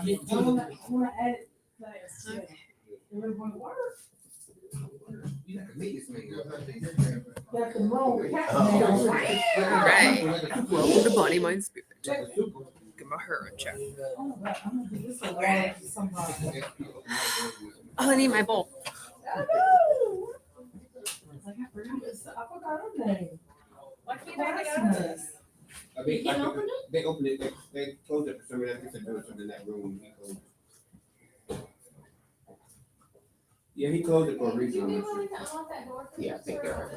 wanna add it fast. Yeah. You really wanna work? Got the wrong cat now. Right. Welcome to Body, Mind, Spirit. Give my hair a check. Oh, I'm gonna do this a while for somebody. Oh, I need my bowl. I know. Like, I forgot her name. Why can't I get out? They opened it, they closed it for some reason, I think there was something in that room, he closed it. Yeah, he closed it for a reason. Yeah, I think they're.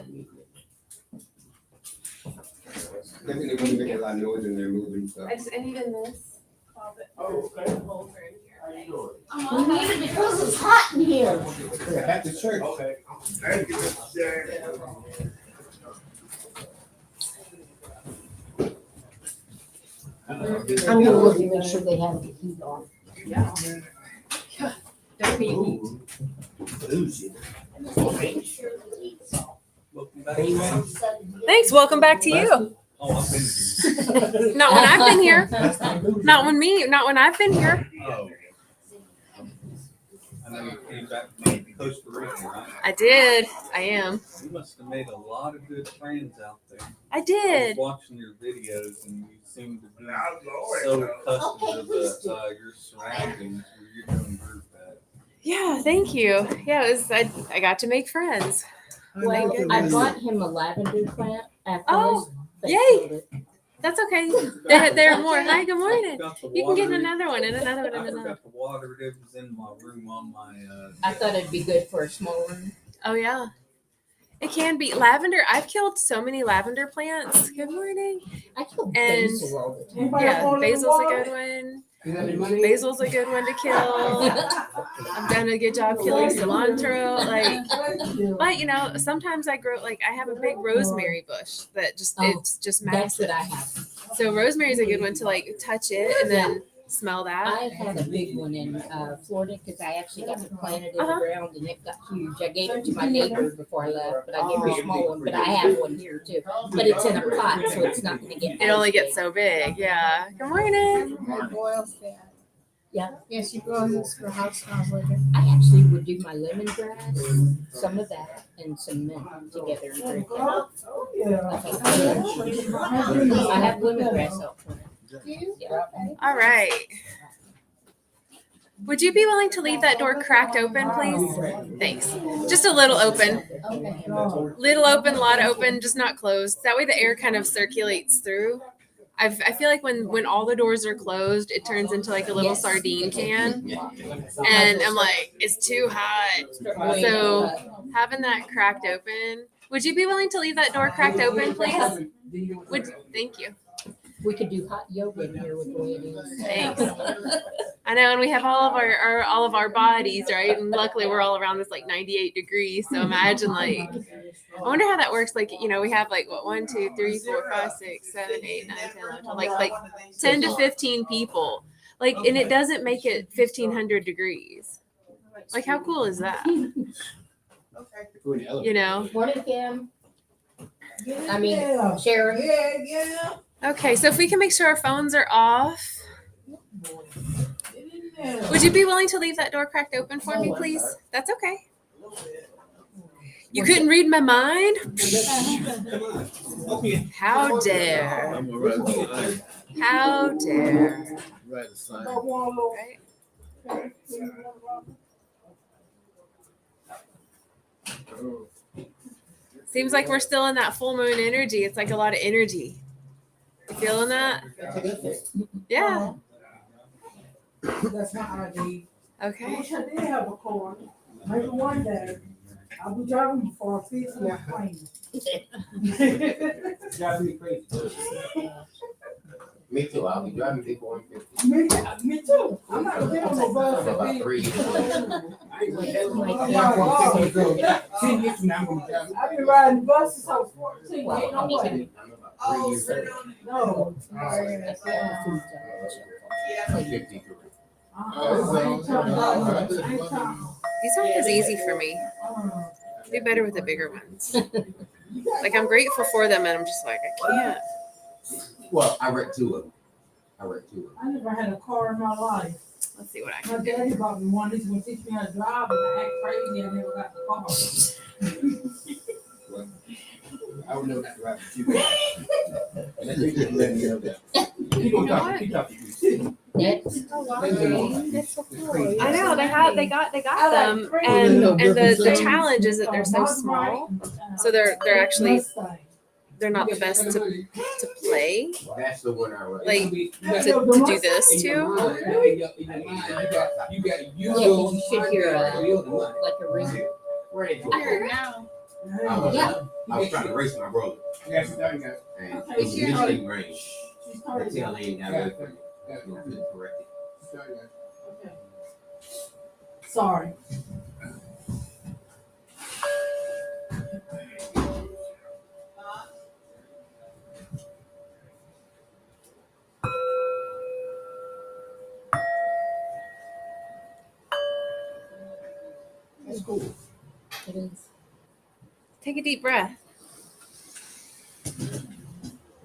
Definitely wasn't making a lot of noise in there moving, so. I need in this closet. Oh, okay. Holes are in here. How you doing? I'm We on need it because it's hot in here. Yeah, at the church. Okay. Thank you. I'm gonna look and make sure they have the heat on. Don't be. Thanks. Welcome back to you. Oh, I've been here. Not when I've been here. Not when I've been here. Oh. I know you came back from Costa Rica, right? I did. I am. You must have made a lot of good friends out there. I I was did. watching your videos and you seem to be so accustomed to your surroundings where you're doing group at. Yeah. Thank you. Yeah. It was. I got to make friends. Well, I bought him a lavender plant Oh, afterwards. but yay. killed it. That's okay. There are more. Hi. Good I morning. forgot to You can get water it. another one and another one and I another. forgot to water it. It was in my room on my. I thought it'd be good for a small room. Oh yeah. It can be lavender. I've killed so many lavender plants. Good morning. I killed And- basil all the time. Anybody Yeah, want any basil's a water? good one. You got any money? Basil's a good one to kill. I've done a good job killing cilantro. But you know, sometimes I grow I have a big rosemary bush that just Oh, it's just That's massive. what I have. So rosemary's a good one to touch it and then smell that. I had a big one in Florida because I actually got it planted in Uh-huh. the ground and it got huge. I gave it to my neighbor before I left, but I gave her a small one. But I have one here too. But it's in a pot, so it's not going to get. It only as gets big. so big. Yeah. Good morning. Boils that. Yeah. Yes, you grow this for house smells like it. I actually would do my lemongrass, some of that, and some mint together and drink it. Oh, yeah. I have lemongrass out front. Do you? Yeah. All right. Would you be willing to leave that door cracked open, please? Thanks. Just a little open. Okay. Little open, lot open, just not closed. That way the air kind of circulates through. I feel like when all the doors are closed, it turns into like a little Yes. sardine can. And I'm like, it's too hot. So having that cracked open. Would you be willing to leave that door cracked open, please? Thank you. We could do hot yoga in here with the way it is. Thanks. I know, and we have all of our bodies, right? And luckily we're all around this 98 degrees. So imagine I wonder how that works. We have 1, 2, 3, 4, 5, 6, 7, 8, 9, 10, 11, 12, like 10 to 15 people. And it doesn't make it 1,500 degrees. How cool is that? You know? Morning, Kim. I mean, Yeah. Sharon. Yeah. Okay, so if we can make sure our phones are off. Get in there. Would you be willing to leave that door cracked open for me, please? That's okay. You couldn't read my mind? How dare. I'm gonna write the line. How dare. Write the sign. Got one little- Right? Oh, Seems like we're still in that full moon energy. It's like a lot of energy. You feeling that? Yeah. That's my ID. I Okay. wish I did have a car. Maybe one day. I'll be driving before I feel like plane. Drive me crazy. Me too, I'll be driving big 150 Me too. I'm not getting on the for bus. about 3 years. I ain't gonna tell you. Like, I'm not gonna tell you. 10 years from now, I'm gonna tell you. I've been riding buses since 14. Well, Ain't no I way. mean, I'm about 3 years old. No. Like 50. I ain't trying. These aren't as easy for me. Be better with the bigger ones. I'm grateful for them, and I'm just I can't. Well, I read 2 of them. I never had a car in my life. Let's see what I My can. daddy bought me one. He's gonna teach me how to drive, and I act crazy. I never got the car. I don't know that right. And I think you let me know that. Keep on talking, keep talking. Next. That's so cool. I know they got I like them, pretty and little the differences. challenge is that they're so small, so they're actually Mustang. they're not the best to play, That's the one I read. like Yeah, to the do this In your too. mind, in your mind, you got Yeah, you should hear the money. like a ring. Where they I heard now. Yeah. I was trying to race my brother, Yes, done, guys. and it was missing range. She The started tail that. end got away from me. Yeah. You know, I couldn't correct it. Okay. Sorry. That's cool. It is. Take a deep breath.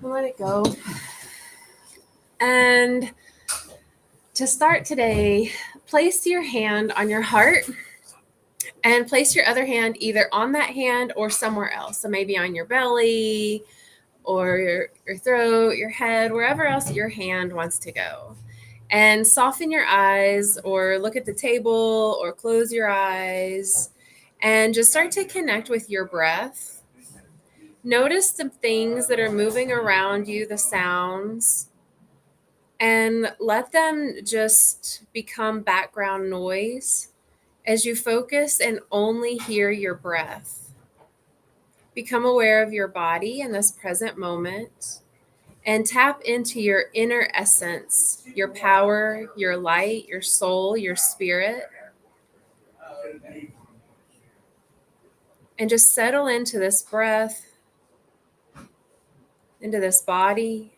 Let it go. And to start today, place your hand on your heart and place your other hand either on that hand or somewhere else. So maybe on your belly or your throat, your head, wherever else your hand wants to go. And soften your eyes or look at the table or close your eyes and just start to connect with your breath. Notice the things that are moving around you, the sounds, and let them just become background noise as you focus and only hear your breath. Become aware of your body in this present moment and tap into your inner essence, your power, your light, your soul, your spirit. And just settle into this breath, into this body,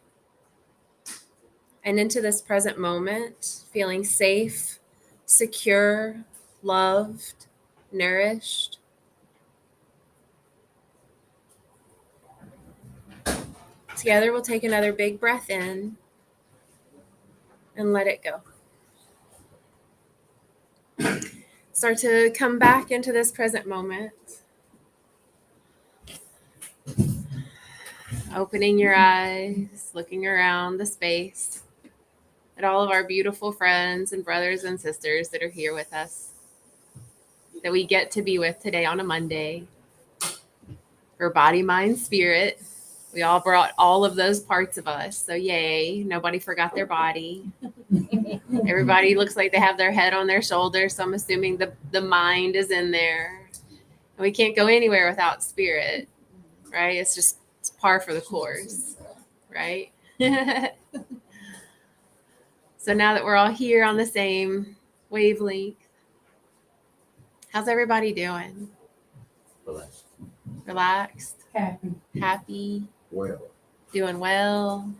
and into this present moment, feeling safe, secure, loved, nourished. Together, we'll take another big breath in and let it go. Start to come back into this present moment. Opening your eyes, looking around the space at all of our beautiful friends and brothers and sisters that are here with us, that we get to be with today on a Monday. For body, mind, spirit. We all brought all of those parts of us. So yay, nobody forgot their body. Everybody looks like they have their head on their shoulders. So I'm assuming the mind is in there. And we can't go anywhere without spirit, right? It's par for the course, right? So now that we're all here on the same wavelength, how's everybody doing? Relax. Relaxed, Happy. happy, Well, doing well,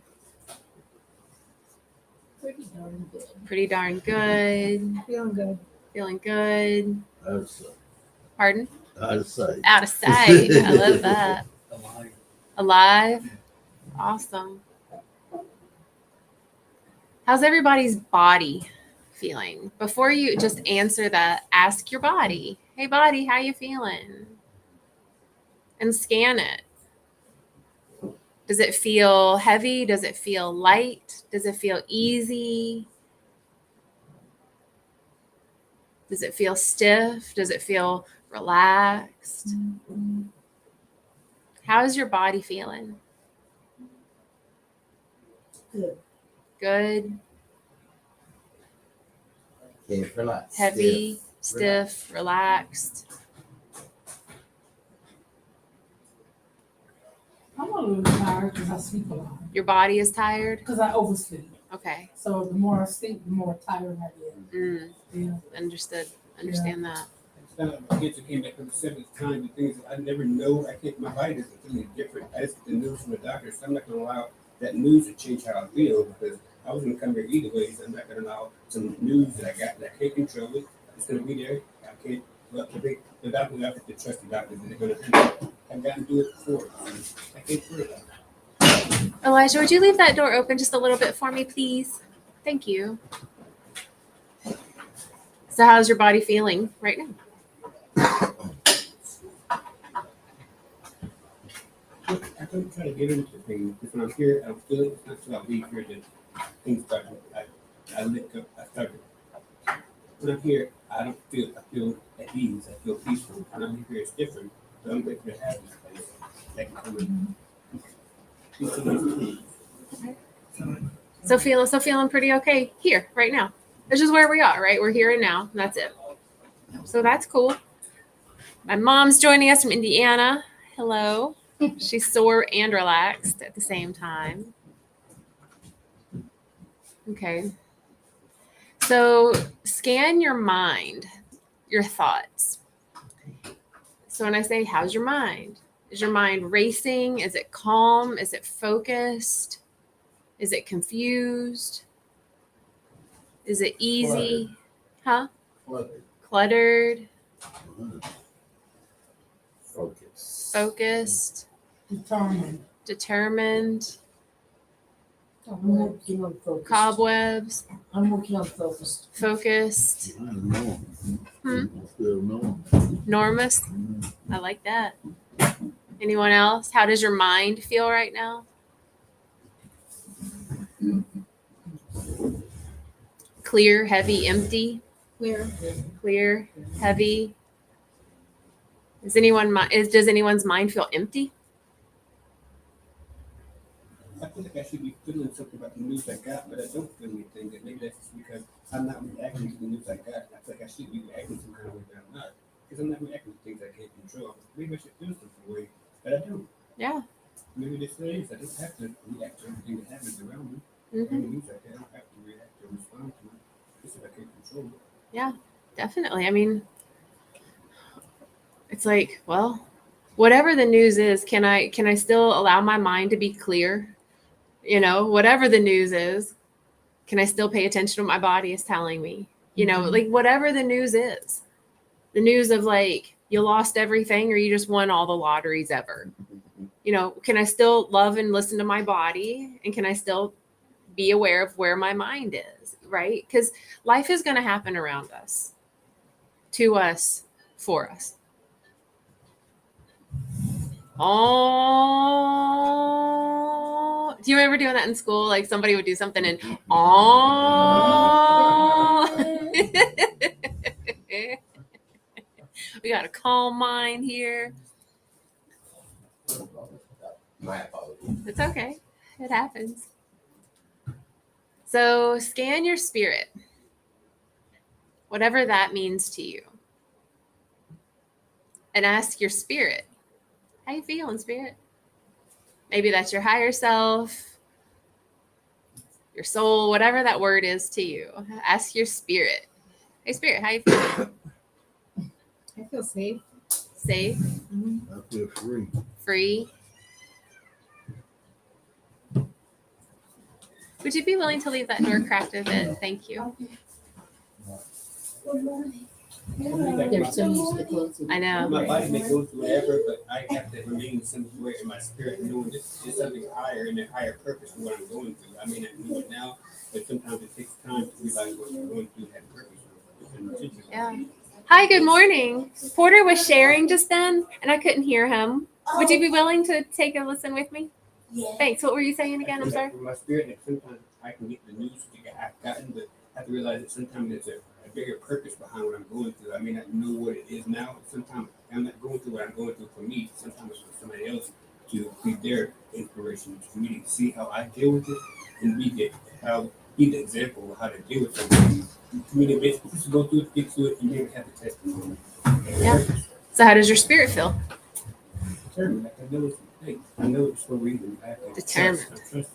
Pretty darn good. pretty darn good, Feeling good. feeling good. Out of sight. Pardon? Out of sight. Out of sight. I love that. Alive. Alive. Awesome. How's everybody's body feeling? Before you just answer that, ask your body. Hey, body, how you feeling? And scan it. Does it feel heavy? Does it feel light? Does it feel easy? Does it feel stiff? Does it feel relaxed? How is your body feeling? Good. Good, yeah, relax. heavy, stiff, relaxed. I'm a little tired because I sleep a lot. Your body is tired? Because I oversleep. Okay. So the more I sleep, the more tired I get. Yeah. Understood. Understand that. Kids that came back for the seventh time, the things that I never know, my body doesn't feel any different. I just get the news from the doctor, so I'm not gonna allow that news to change how I feel because I was gonna come here either way, so I'm not gonna allow some news that I got that I can't control it. It's gonna be there. I can't, well, the doctors, I have to trust the doctors and they're gonna do it. I've gotten to do it before. I can't do it. Elijah, would you leave that door open just a little bit for me, please? Thank you. So how's your body feeling right now? I don't try to get into things because when I'm here, I don't feel it. It's not until I leave here that things start. I lick up. I start. When I'm here, I feel at ease. I feel peaceful. When I'm here, it's different. So I'm grateful to have this place. That can come in. So feeling pretty okay here right now. This is where we are, right? We're here and now. And that's it. So that's cool. My mom's joining us from Indiana. Hello. She's sore and relaxed at the same time. Okay. So scan your mind, your thoughts. So when I say, how's your mind? Is your mind racing? Is it calm? Is it focused? Is it confused? Is it easy? Huh? Cluttered? Focused? Determined? I'm working on focus. Cobwebs? I'm working on focus. Focused? Normous? I like that. Anyone else? How does your mind feel right now? Clear, heavy, empty? Clear, heavy. Does anyone's mind feel empty? I feel like I should be feeling something about the news I got, but I don't feel anything. That maybe that's just because I'm not reacting to the news I got. I feel like I should be reacting some kind of way, but I'm not. Because I'm not reacting to things I can't control. Maybe I should feel some way, but I don't. Yeah. Maybe this is. I don't have to react to everything that happens around me. Mhm. The news I get, I don't have to react or respond to it. Just if I can't control it. Yeah, definitely. I mean, it's like, well, whatever the news is, can I still allow my mind to be clear? You know, whatever the news is, can I still pay attention to what my body is telling me? You know, like whatever the news is, the news of like you lost everything or you just won all the lotteries ever. You know, can I still love and listen to my body, and can I still be aware of where my mind is, right? Because life is going to happen around us, to us, for us. Oh, do you remember doing that in school? Like somebody would do something and oh, we got a calm mind here. My apologies. It's okay. It happens. So scan your spirit, whatever that means to you, and ask your spirit, how you feeling, spirit? Maybe that's your higher self, your soul, whatever that word is to you. Ask your spirit. Hey, spirit, how you feeling? I feel safe. Safe, I feel free. free. Would you be willing to leave that door cracked a bit? Thank you. They're so used to closing. I know. My body may go through whatever, but I have to remain somewhere in my spirit, knowing that there's something higher and a higher purpose for what I'm going through. I may not know it now, but sometimes it takes time to realize what you're going through has purpose. Yeah. Hi, good morning. Porter was sharing just then, and I couldn't hear him. Would you be willing to take a listen with me? Yeah. Thanks. What were you saying again? I'm sorry. For my spirit, that sometimes I can get the news that I've gotten, but I have to realize that sometimes there's a bigger purpose behind what I'm going through. I may not know what it is now. Sometimes I'm not going through what I'm going through for me. Sometimes it's for somebody else to be their inspiration, for me to see how I deal with it and be the example of how to deal with something. For me to basically just go through it, get through it, and then have the testimony. Yeah. So how does your spirit feel? Determined. Like I know it's things. I know it's for a reason. I have to Determined. trust. I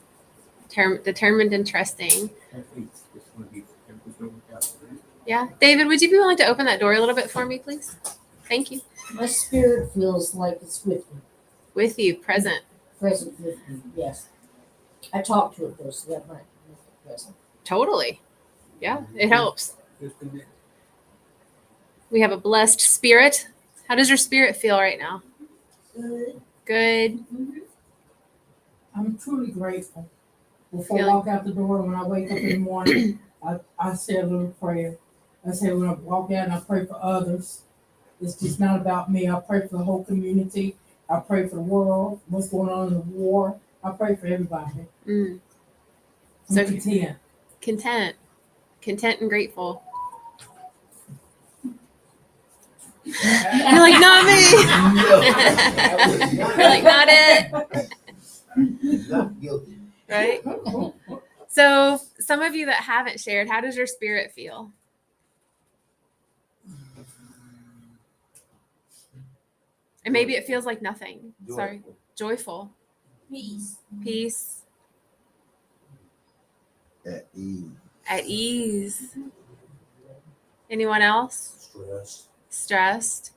trust. Determined and trusting. I think it's going to be everything's going to work out. Yeah. David, would you be willing to open that door a little bit for me, please? Thank you. My spirit feels like it's with me, With you, present. present with me, yes. I talk to it though, so that might make it present. Totally. Yeah, it helps. Just connect. We have a blessed spirit. How does your spirit feel right now? Good. Good. I'm truly grateful. Before I Feeling- walk out the door, when I wake up in the morning, I say a little prayer. I say when I walk out and I pray for others. It's just not about me. I pray for the whole community. I pray for the world, what's going on in the war. I pray for everybody. Mm. I'm So- content. Content and grateful. You're like, not me. You're like, not it. Not guilty. Right? So, some of you that haven't shared, how does your spirit feel? And maybe it feels like nothing. Sorry. Joyful. Peace. Peace. At ease. At ease. Anyone else? Stress. Stressed.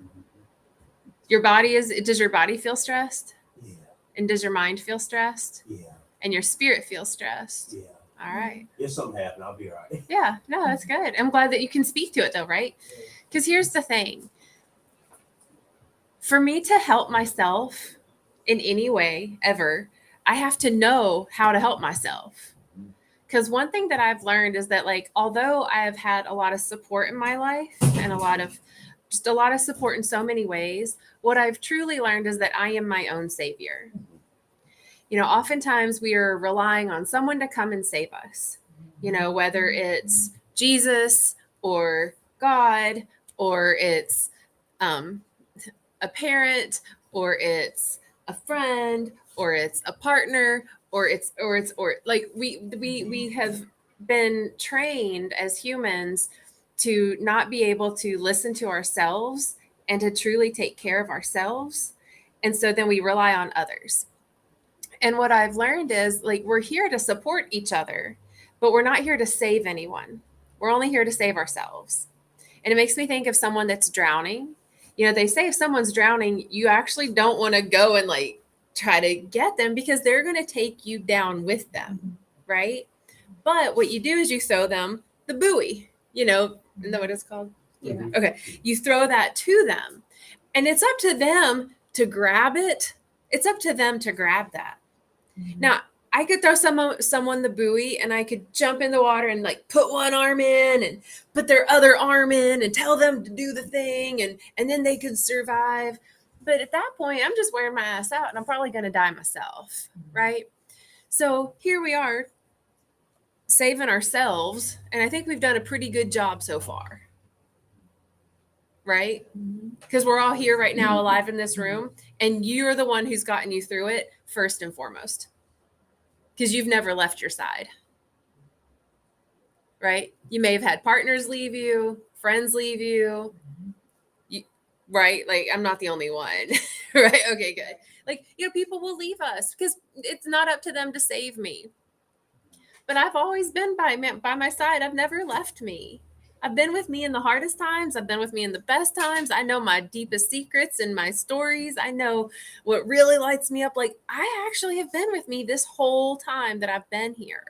Does your body feel stressed? Yeah. And does your mind feel stressed? Yeah. And your spirit feels stressed? Yeah. All right. If something happened, I'll be all right. Yeah, no, that's good. I'm glad that you can speak to it though, right? Because here's the thing. For me to help myself in any way ever, I have to know how to help myself. Because one thing that I've learned is that, like, although I have had a lot of support in my life and a lot of support in so many ways, what I've truly learned is that I am my own savior. You know, oftentimes we are relying on someone to come and save us, you know, whether it's Jesus or God, or it's a parent, or it's a friend, or it's a partner, or like we have been trained as humans to not be able to listen to ourselves and to truly take care of ourselves. And so then we rely on others. And what I've learned is, like, we're here to support each other, but we're not here to save anyone. We're only here to save ourselves. And it makes me think of someone that's drowning. You know, they say if someone's drowning, you actually don't want to go and like try to get them because they're going to take you down with them, right? But what you do is you throw them the buoy, you know, isn't that what it's called? Yeah. Okay. You throw that to them, and it's up to them to grab it. It's up to them to grab that. Now, I could throw someone the buoy, and I could jump in the water and like put one arm in and put their other arm in and tell them to do the thing, and then they could survive. But at that point, I'm just wearing my ass out, and I'm probably going to die myself, right? So here we are saving ourselves, and I think we've done a pretty good job so far, right? Because we're all here right now alive in this room, and you're the one who's gotten you through it first and foremost, because you've never left your side, right? You may have had partners leave you, friends leave you, right? Like, I'm not the only one, right? Okay, good. Like, you know, people will leave us because it's not up to them to save me. But I've always been by my side. I've never left me. I've been with me in the hardest times. I've been with me in the best times. I know my deepest secrets and my stories. I know what really lights me up. Like, I actually have been with me this whole time that I've been here.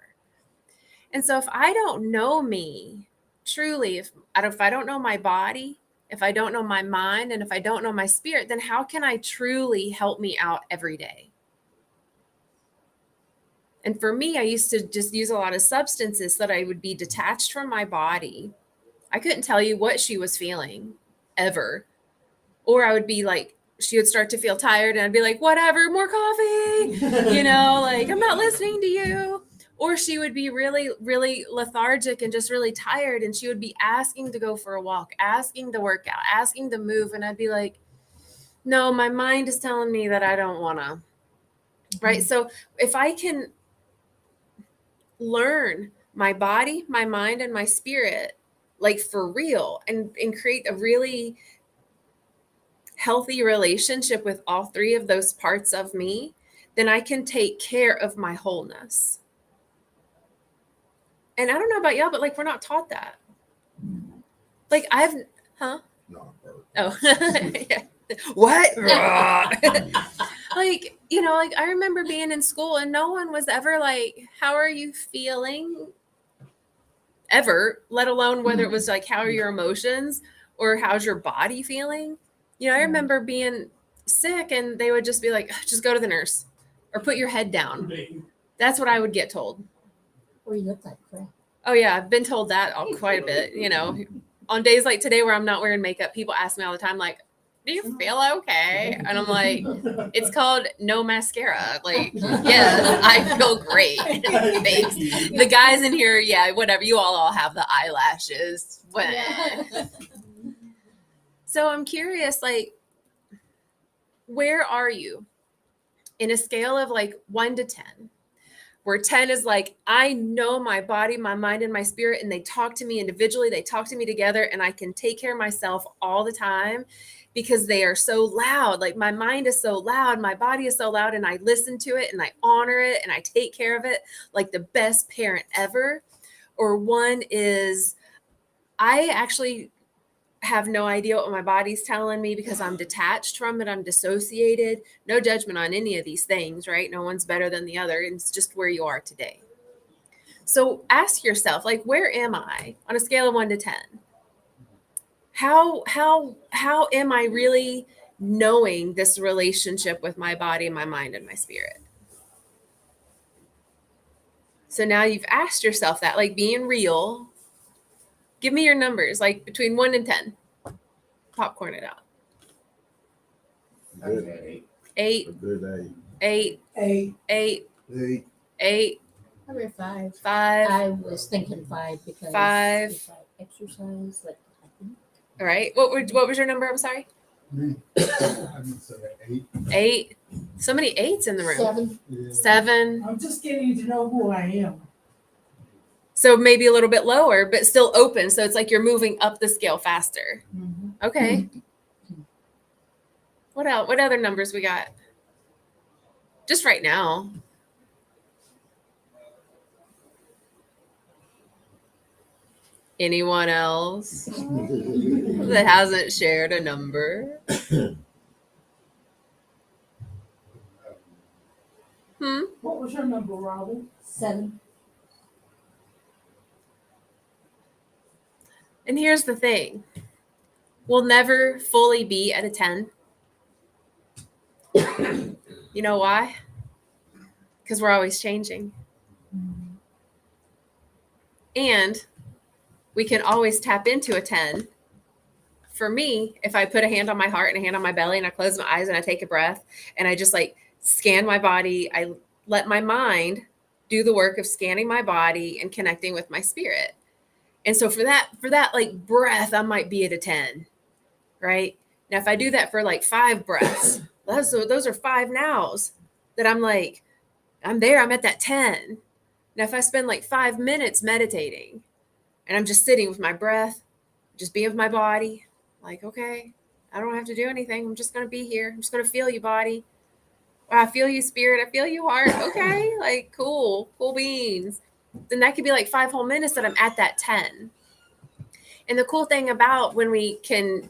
And so if I don't know me truly, if I don't know my body, if I don't know my mind, and if I don't know my spirit, then how can I truly help me out every day? And for me, I used to just use a lot of substances so that I would be detached from my body. I couldn't tell you what she was feeling ever. Or I would be like, she would start to feel tired and I'd be like, whatever, more coffee, you know, like, I'm not listening to you. Or she would be really, really lethargic and just really tired. And she would be asking to go for a walk, asking to work out, asking to move. And I'd be like, no, my mind is telling me that I don't want to. Right. So if I can learn my body, my mind, and my spirit, like for real, and create a really healthy relationship with all three of those parts of me, then I can take care of my wholeness. And I don't know about y'all, but like, we're not taught that. Like No, oh, yeah. What? Like, you know, like I remember being in school and no one was ever like, how are you feeling? Ever, let alone whether it was like, how are your emotions or how's your body feeling? You know, I remember being sick and they would just be like, just go to the nurse or put your head down. That's what I would get told. Or you look like crap. Oh yeah, I've been told that quite a bit, you know, on days like today where I'm not wearing makeup, people ask me all the time, like, do you feel okay? And I'm like, it's called no mascara. Like, yes, I feel great. Thanks. The guys in here, yeah, whatever. You all have the eyelashes. So I'm curious, like, where are you in a scale of like 1 to 10? Where 10 is like, I know my body, my mind, and my spirit, and they talk to me individually, they talk to me together, and I can take care of myself all the time because they are so loud. Like my mind is so loud, my body is so loud, and I listen to it and I honor it and I take care of it like the best parent ever. Or 1 is, I actually have no idea what my body's telling me because I'm detached from it. I'm dissociated. No judgment on any of these things, right? No one's better than the other. It's just where you are today. So ask yourself, like, where am I on a scale of 1 to 10? How am I really knowing this relationship with my body, my mind, and my spirit? So now you've asked yourself that, like being real. Give me your numbers, like between 1 and 10. Popcorn it out. Good. 8, A good 8, 8. 8, 8. 8, Probably 5. 5. I was thinking 5 because 5. if I exercise, like I think. All right. What was your number? I'm sorry. I would say 8. 8. So many 8s in the room. 7. 7. I'm just getting to know who I am. So maybe a little bit lower, but still open. So it's like you're moving up the scale faster. Mm-hmm. Okay. What else? What other numbers we got? Just right now. Anyone else that hasn't shared a number? What was your number, Robin? 7. And here's the thing. We'll never fully be at a 10. You know why? Because we're always changing. And we can always tap into a 10. For me, if I put a hand on my heart and a hand on my belly and I close my eyes and I take a breath and I just like scan my body, I let my mind do the work of scanning my body and connecting with my spirit. And so for that like breath, I might be at a 10, right? Now, if I do that for like 5 breaths, those are 5 nows that I'm like, I'm there, I'm at that 10. Now, if I spend like 5 minutes meditating and I'm just sitting with my breath, just being with my body, like, okay, I don't have to do anything. I'm just going to be here. I'm just going to feel you, body. Wow, I feel you, spirit. I feel you, heart. Okay, like cool beans. Then that could be like 5 whole minutes that I'm at that 10. And the cool thing about when we can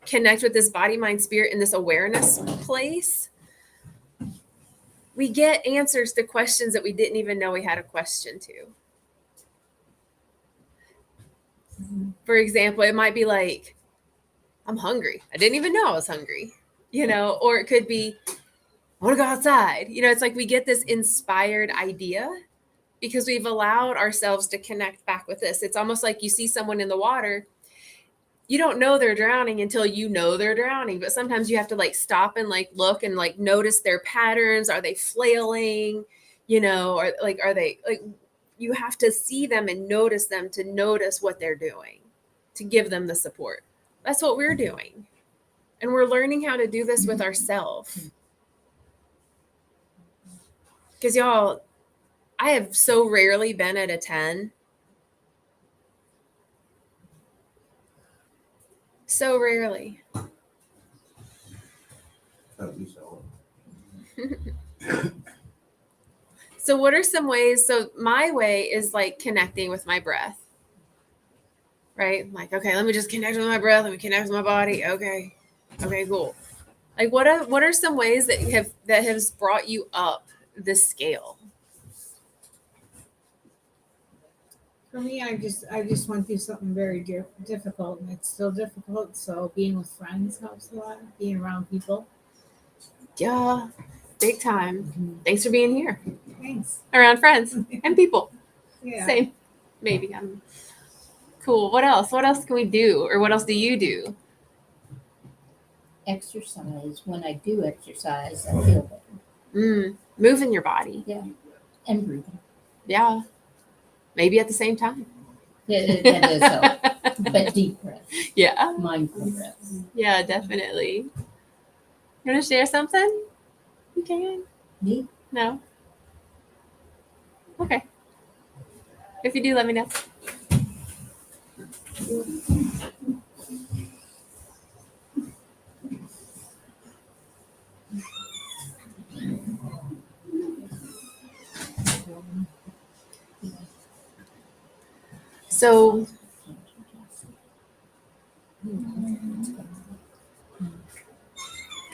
connect with this body, mind, spirit in this awareness place, we get answers to questions that we didn't even know we had a question to. For example, it might be like, I'm hungry. I didn't even know I was hungry, or it could be, I want to go outside. It's like we get this inspired idea because we've allowed ourselves to connect back with this. It's almost like you see someone in the water. You don't know they're drowning until you know they're drowning. But sometimes you have to like stop and like look and like notice their patterns. Are they flailing? Or like, are they like, you have to see them and notice them to notice what they're doing, to give them the support. That's what we're doing. And we're learning how to do this with ourselves. Because y'all, I have so rarely been at a 10. So rarely. So what are some ways? So my way is like connecting with my breath. Right? I'm like, okay, let me just connect with my breath. Let me connect with my body. Okay, cool. Like what are some ways that has brought you up this scale? For me, I just went through something very difficult, and it's still difficult. So being with friends helps a lot. Being around people. Yeah, big time. Thanks for being here. Thanks. Around friends and people. Yeah. Same. Maybe. Cool. What else? What else can we do? Or what else do you do? Exercise. When I do exercise, I feel better. Moving your body. And breathing. Yeah. Maybe at the same time. That does help. But deep breath, Yeah. mindful breath. Yeah, definitely. You want to share something? You can. Me? No? Okay. If you do, let me know. So, can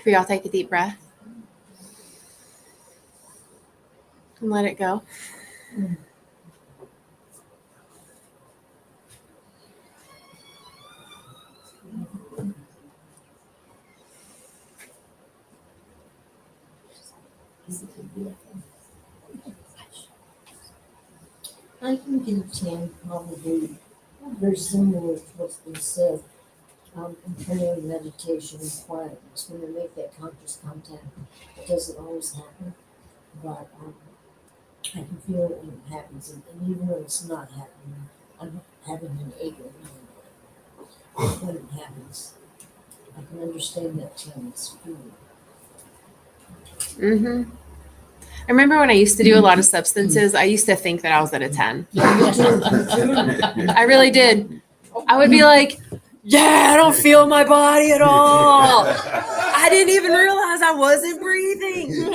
we all take a deep breath and let it go? I think in 10 probably very similar to what's been said. In prayer, meditation, and quietness, when they make that conscious contact, it doesn't always happen, but I can feel it when it happens, and even when it's not happening, I'm having an ache in my mind. When it happens, I can understand that child's feeling. Mm-hmm. I remember when I used to do a lot of substances, I used to think that I was at a 10. I really did. I would be like, yeah, I don't feel my body at all. I didn't even realize I wasn't breathing.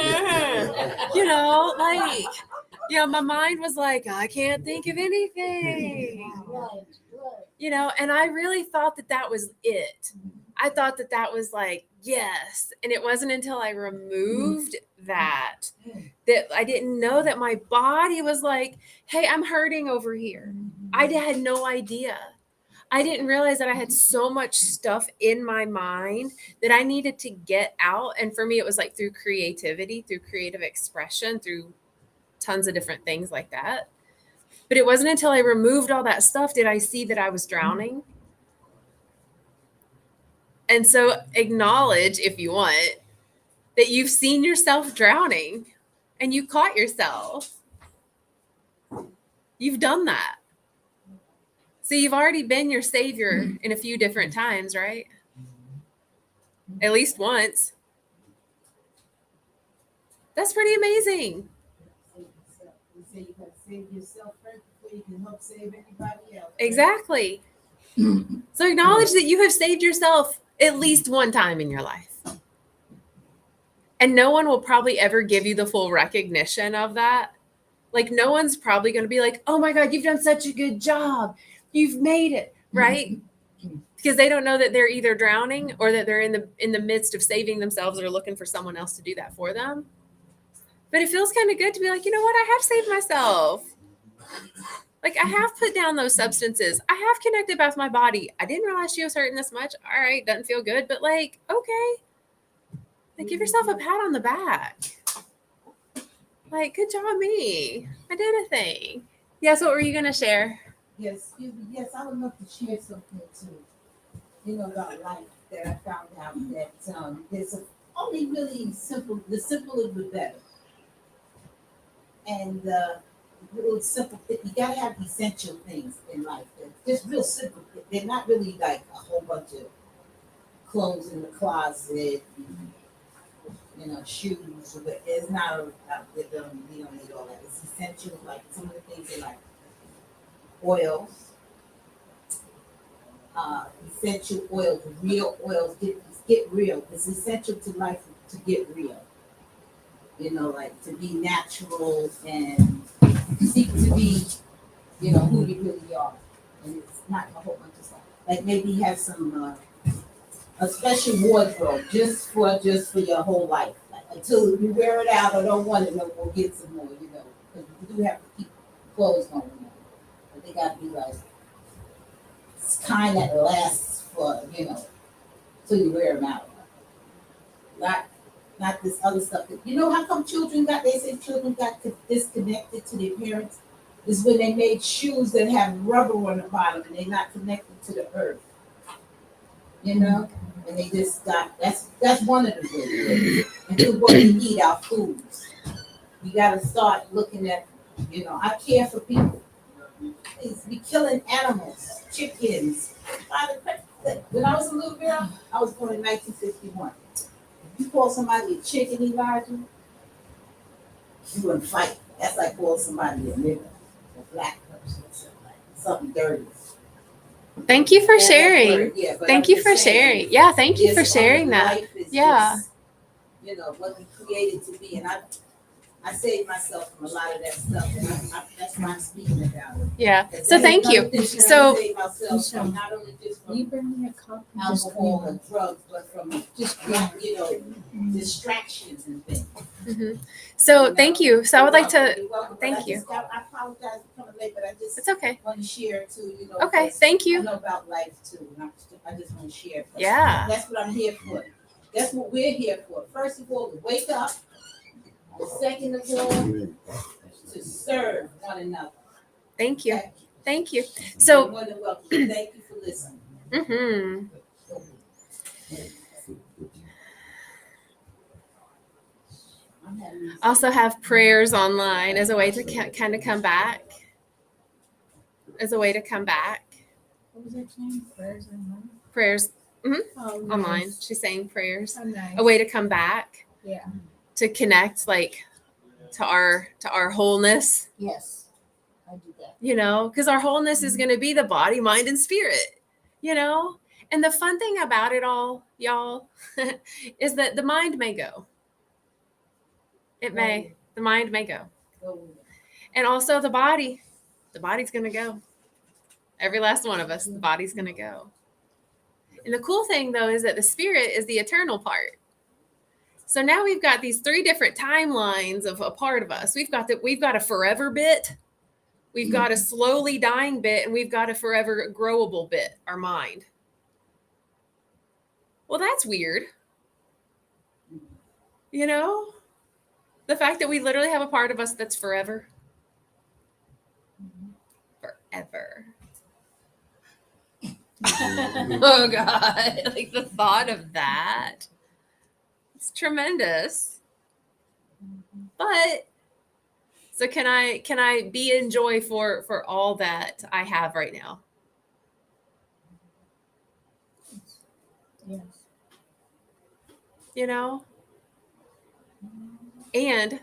My mind was like, I can't think of anything. And I really thought that that was it. I thought that that was like, yes. And it wasn't until I removed that I didn't know that my body was like, hey, I'm hurting over here. I had no idea. I didn't realize that I had so much stuff in my mind that I needed to get out. And for me, it was like through creativity, through creative expression, through tons of different things like that. But it wasn't until I removed all that stuff did I see that I was drowning. And so acknowledge, if you want, that you've seen yourself drowning and you caught yourself. You've done that. So you've already been your savior in a few different times, right? At least once. That's pretty amazing. You say you got to save yourself first before you can help save everybody else. Exactly. So acknowledge that you have saved yourself at least one time in your life. And no one will probably ever give you the full recognition of that. Like no one's probably going to be like, oh my God, you've done such a good job. You've made it, right? Because they don't know that they're either drowning or that they're in the midst of saving themselves or looking for someone else to do that for them. But it feels kind of good to be like, you know what? I have saved myself. Like I have put down those substances. I have connected back with my body. I didn't realize she was hurting this much. All right, doesn't feel good, but like, okay. Like give yourself a pat on the back. Like, good job, me. I did a thing. Yes, what were you gonna share? Yes, excuse me. Yes, I would love to share something too. About life that I found out that there's only really simple. The simpler the better. And real simple. You gotta have essential things in life. They're just real simple. They're not really like a whole bunch of clothes in the closet. Shoes. But it's not. We don't need all that. It's essential. Like some of the things are like oils. Essential oils, real oils. Get real. It's essential to life to get real. Like to be natural and seek to be, who you really are. And it's not a whole bunch of stuff. Like maybe have some a special wardrobe just for your whole life. Like, until you wear it out or don't want it no more, get some more, Because you do have to keep clothes on. But they gotta be like it's kind that lasts for, till you wear them out. Not this other stuff. How come they say children got disconnected to their parents? is when they made shoes that have rubber on the bottom and they're not connected to the earth. You know? And they just got, that's one of the good ways. And to what we eat, our foods. You gotta start looking at, you know, I care for people. We killing animals, chickens. When I was a little girl, I was born in 1951. You call somebody a chicken, Elijah, you wouldn't fight. That's like calling somebody a nigger, a black person, something dirty. Thank you for Yeah, that's sharing. word, yeah, but Thank I'm you just for saying, sharing. Yeah, thank you for this sharing other that. life is Yeah. just, you know, what we created to be. And I saved myself from a lot of that stuff. And that's why I'm speaking about it. Yeah. 'Cause So that is thank another you. thing that I So saved myself from, not only just Can you from bring me a cup? alcohol and drugs, but from Just you know, distractions and things. mhm. So thank you. So I would like to, You're welcome. But thank I you. just got, I apologize for coming late, but I just It's okay. want to share too, you know. Okay, because thank I you. know about life too, and I just want to share. Yeah. That's what I'm here for. That's what we're here for. First of all, to wake up. Second of all, to serve one another. Thank you. Okay? Thank you. You're So, more than welcome. Thank you for listening. mhm. I'm having Also have prayers online as a way to kind of come back. As a way to come back. What was that name? Prayers online? Prayers Oh, nice. online. She's saying prayers. Oh, nice. A way to come back. Yeah. To connect like to our wholeness, Yes, I do that. you know, because our wholeness is going to be the body, mind, and spirit, you know. And the fun thing about it all, y'all, is that the mind may go. It may. The mind may go. And also the body's going to go. Every last one of us, the body's going to go. And the cool thing though is that the spirit is the eternal part. So now we've got these 3 different timelines of a part of us. We've got a forever bit, we've got a slowly dying bit, and we've got a forever growable bit, our mind. Well, that's weird. You know? The fact that we literally have a part of us that's forever. Forever. Oh God. Like the thought of that. It's tremendous. But so can I be in joy for all that I have right now? Yes. You know? And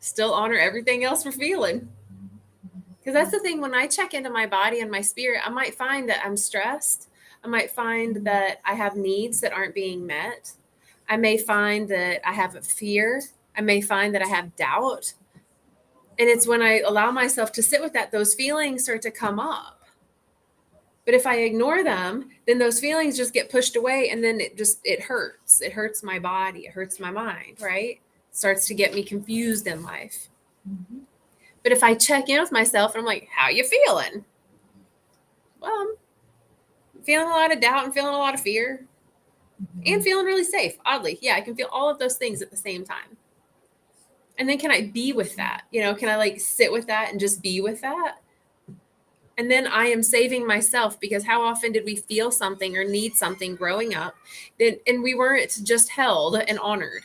still honor everything else we're feeling. Because that's the thing, when I check into my body and my spirit, I might find that I'm stressed. I might find that I have needs that aren't being met. I may find that I have a fear. I may find that I have doubt. And it's when I allow myself to sit with that, those feelings start to come up. But if I ignore them, then those feelings just get pushed away, and then it hurts. It hurts my body. It hurts my mind, right? It starts to get me confused in life. Mm-hmm. But if I check in with myself and I'm like, how you feeling? Well, I'm feeling a lot of doubt and feeling a lot of fear and feeling really safe. Oddly. Yeah, I can feel all of those things at the same time. And then can I be with that? You know, can I like sit with that and just be with that? And then I am saving myself, because how often did we feel something or need something growing up and we weren't just held and honored,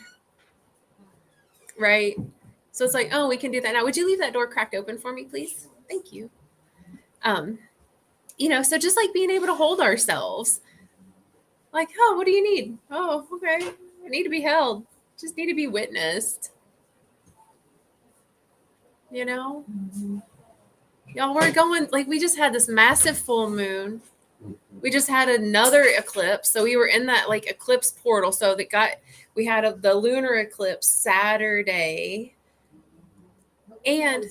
right? So it's like, oh, we can do that now. Would you leave that door cracked open for me, please? Thank you. You know, so just like being able to hold ourselves, like, oh, what do you need? Oh, okay. I need to be held. Just need to be witnessed. You know? Y'all, we're going, like, we just had this massive full moon. We just had another eclipse. So we were in that like eclipse portal. So we had the lunar eclipse Saturday. And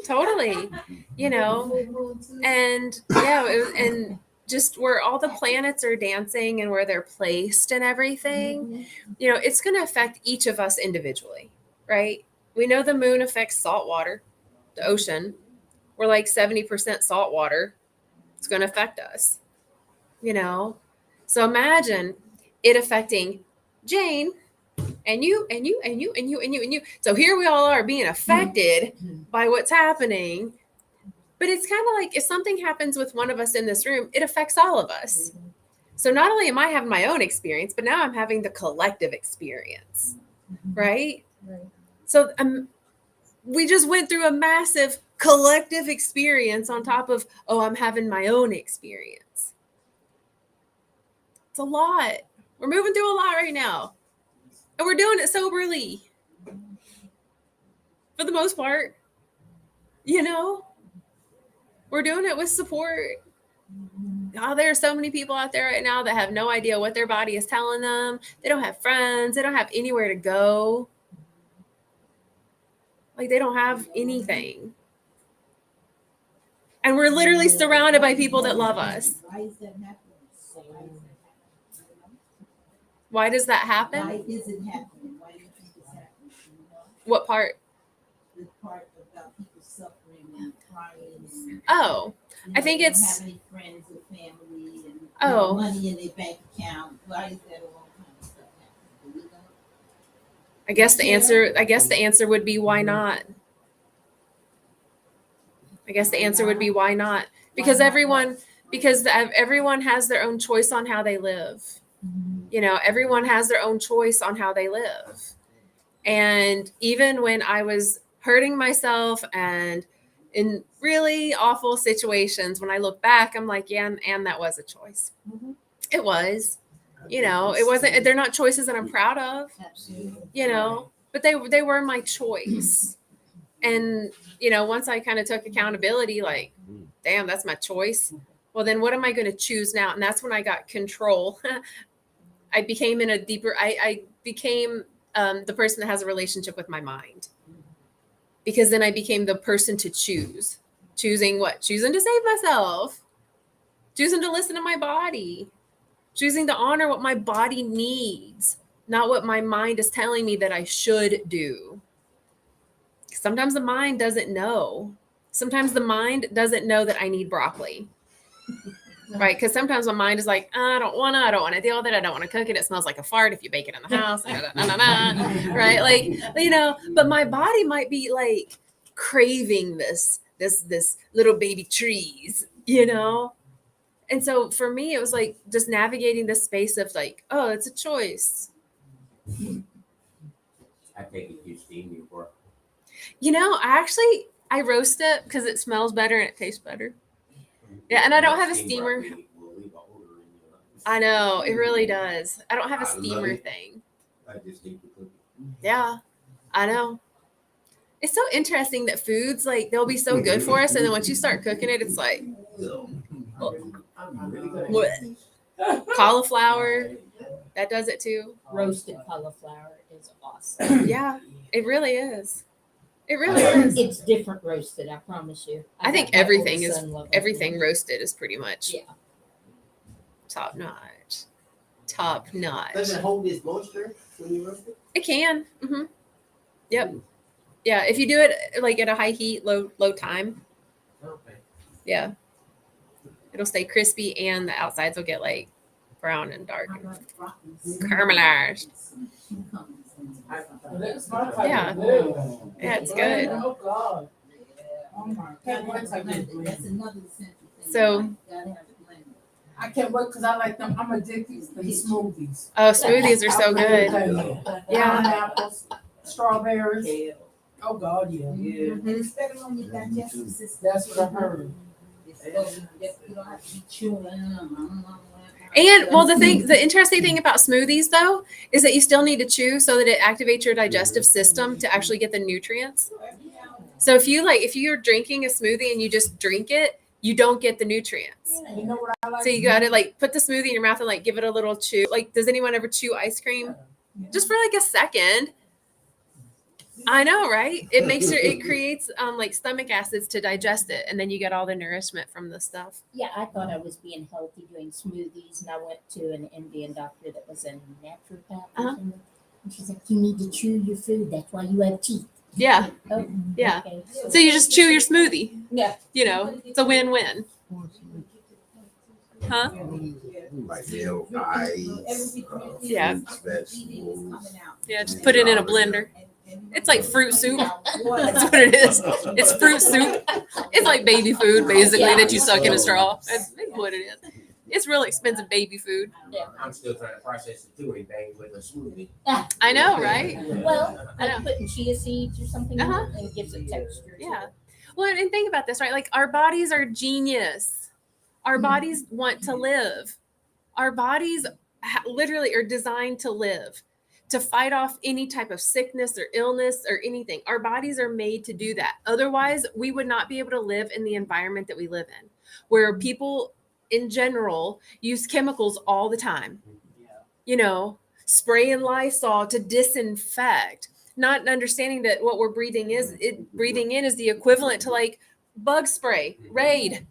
totally, you know, and yeah, and just where all the planets are dancing and where they're placed and everything, you know, it's going to affect each of us individually, right? We know the moon affects salt water, the ocean. We're like 70% salt water. It's going to affect us, you know? So imagine it affecting Jane and you and you and you and you and you and you. So here we all are being affected by what's happening. But it's kind of like if something happens with one of us in this room, it affects all of us. So not only am I having my own experience, but now I'm having the collective experience, right? Right. So we just went through a massive collective experience on top of, oh, I'm having my own experience. It's a lot. We're moving through a lot right now. And we're doing it soberly. For the most part. You know? We're doing it with support. Oh, there are so many people out there right now that have no idea what their body is telling them. They don't have friends. They don't have anywhere to go. Like they don't have anything. And we're literally surrounded by people that love us. Why is that happening? Why does that happen? Why is it happening? Why do you think it's happening? You know, What part? the part about people suffering and crying and Oh, you I think they don't it's- have any friends or family and Oh. money in their bank account. Why is that all kind of stuff happening? Do we know? I guess the answer would be why not? I guess the answer would be why not? Because everyone has their own choice on how they live. You know, everyone has their own choice on how they live. And even when I was hurting myself and in really awful situations, when I look back, I'm like, yeah, and that was a choice. It was. You know, it wasn't, they're not choices that I'm proud of, Absolutely. you know, but they were my choice. And, you know, once I kind of took accountability, like, damn, that's my choice. Well, then what am I going to choose now? And that's when I got control. I became I became the person that has a relationship with my mind. Because then I became the person to choose. Choosing what? Choosing to save myself. Choosing to listen to my body. Choosing to honor what my body needs, not what my mind is telling me that I should do. Sometimes the mind doesn't know. Sometimes the mind doesn't know that I need broccoli. Right? Because sometimes my mind is like, I don't want to deal with it. I don't want to cook it. It smells like a fart if you bake it in the house. Right? Like, you know, but my body might be like craving this little baby trees, you know? And so for me, it was like just navigating this space of like, oh, it's a choice. I take it you steam before. You know, I roast it because it smells better and it tastes better. Yeah, and I don't have a steamer. I know, it really does. I don't have a steamer thing. I just eat the cookie. Yeah, I know. It's so interesting that foods, like, they'll be so good for us. And then once you start cooking it, it's like, what? Cauliflower, that does it too. Roasted cauliflower is awesome. Yeah, it really is. It really is. It's different roasted, I promise you. I think bet my everything oldest is son loves everything it. roasted is pretty much Yeah. top notch. Top notch. Does it hold its moisture when you roast it? It can. Yep. Yeah, if you do it like at a high heat, low time, Okay. yeah, it'll stay crispy and the outsides will get like brown and dark and caramelized. Yeah. Yeah, it's good. Oh, God. Oh, my. Can't wait till I get it That's blended. another essential thing. So- You gotta have it blended. I can't wait because I like them. I'm addicted to the smoothies. Oh, smoothies are so good. Yeah. Pineapples, strawberries. Oh, God, yeah. It's better on your digestive system. That's what I heard. You don't have to be chewing them. And well, the interesting thing about smoothies though is that you still need to chew so that it activates your digestive system to actually get the nutrients. So if you're drinking a smoothie and you just drink it, you don't get the nutrients. You know what I like? So you got to like put the smoothie in your mouth and like give it a little chew. Like, does anyone ever chew ice cream? Just for like a second. I know, right? It creates like stomach acids to digest it, and then you get all the nourishment from the stuff. Yeah, I thought I was being healthy doing smoothies, and I went to an Indian doctor that was a naturopath. Or something. And she's like, "You need to chew your food. That's why you have teeth." Yeah, Oh, yeah. okay. So you just chew your smoothie. Yeah. You know, it's a win-win. Huh? Like milk, ice, Yeah. fruits, vegetables. Yeah, just put it in a blender. It's like fruit soup. That's what it is. It's fruit soup. It's like baby food, basically, that you suck in a straw. That's what it is. It's real expensive baby food. I'm still trying to process the three things with a smoothie. I know, right? Well, I know. like putting chia seeds or something in Uh-huh. it, and it gives it texture. to Yeah. it. Well, and think about this, right? Like our bodies are genius. Our bodies want to live. Our bodies literally are designed to live, to fight off any type of sickness or illness or anything. Our bodies are made to do that. Otherwise, we would not be able to live in the environment that we live in, where people in general use chemicals all the time. You know, spraying Lysol to disinfect, not understanding that what we're breathing in is the equivalent to like bug spray, Raid.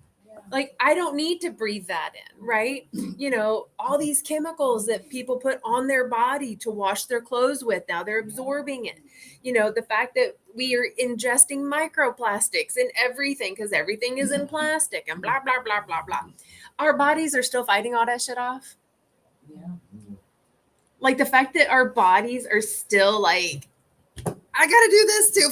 Like I don't need to breathe that in, right? You know, all these chemicals that people put on their body to wash their clothes with, now they're absorbing it. You know, the fact that we are ingesting microplastics in everything because everything is in plastic and blah, blah, blah, blah, blah. Our bodies are still fighting all that shit off. Like the fact that our bodies are still like, I gotta do this too.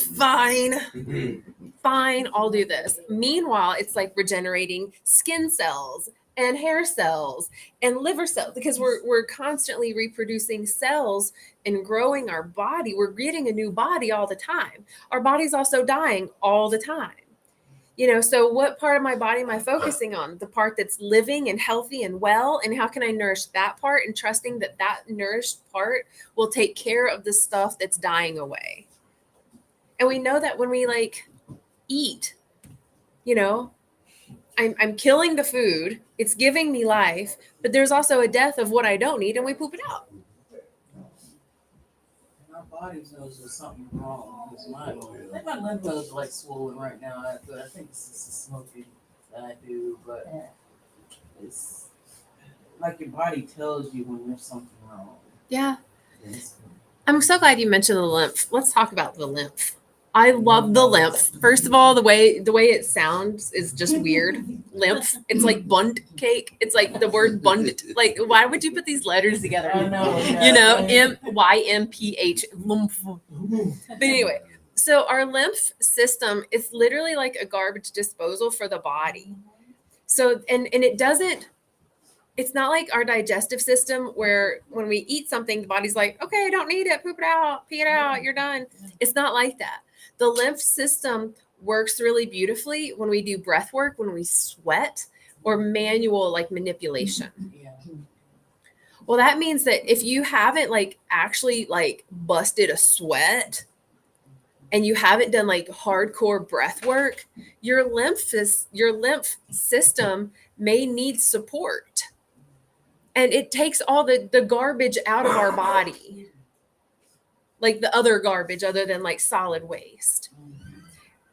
Fine, I'll do this. Meanwhile, it's like regenerating skin cells and hair cells and liver cells because we're constantly reproducing cells and growing our body. We're getting a new body all the time. Our body's also dying all the time. You know, so what part of my body am I focusing on? The part that's living and healthy and well, and how can I nourish that part and trusting that that nourished part will take care of the stuff that's dying away. And we know that when we like eat, you know, I'm killing the food, it's giving me life, but there's also a death of what I don't need and we poop it out. My body knows there's something wrong. Because my lymph nodes are like swollen right now. I think it's just the smoking that I do, but it's like your body tells you when there's something wrong. Yeah. I'm so glad you mentioned the lymph. Let's talk about the lymph. I love the lymph. First of all, the way it sounds is just weird. Lymph. It's like Bund cake. It's like the word Bund. Like, why would you put these letters together? I know. You know, MYMPH. Lymph. But anyway, so our lymph system is literally like a garbage disposal for the body. So and it doesn't. It's not like our digestive system where when we eat something, the body's like, okay, I don't need it. Poop it out. Pee it out. You're done. It's not like that. The lymph system works really beautifully when we do breath work, when we sweat, or manual like manipulation. Yeah. Well, that means that if you haven't like actually like busted a sweat and you haven't done like hardcore breath work, your lymph system may need support. And it takes all the garbage out of our body. Like the other garbage other than like solid waste.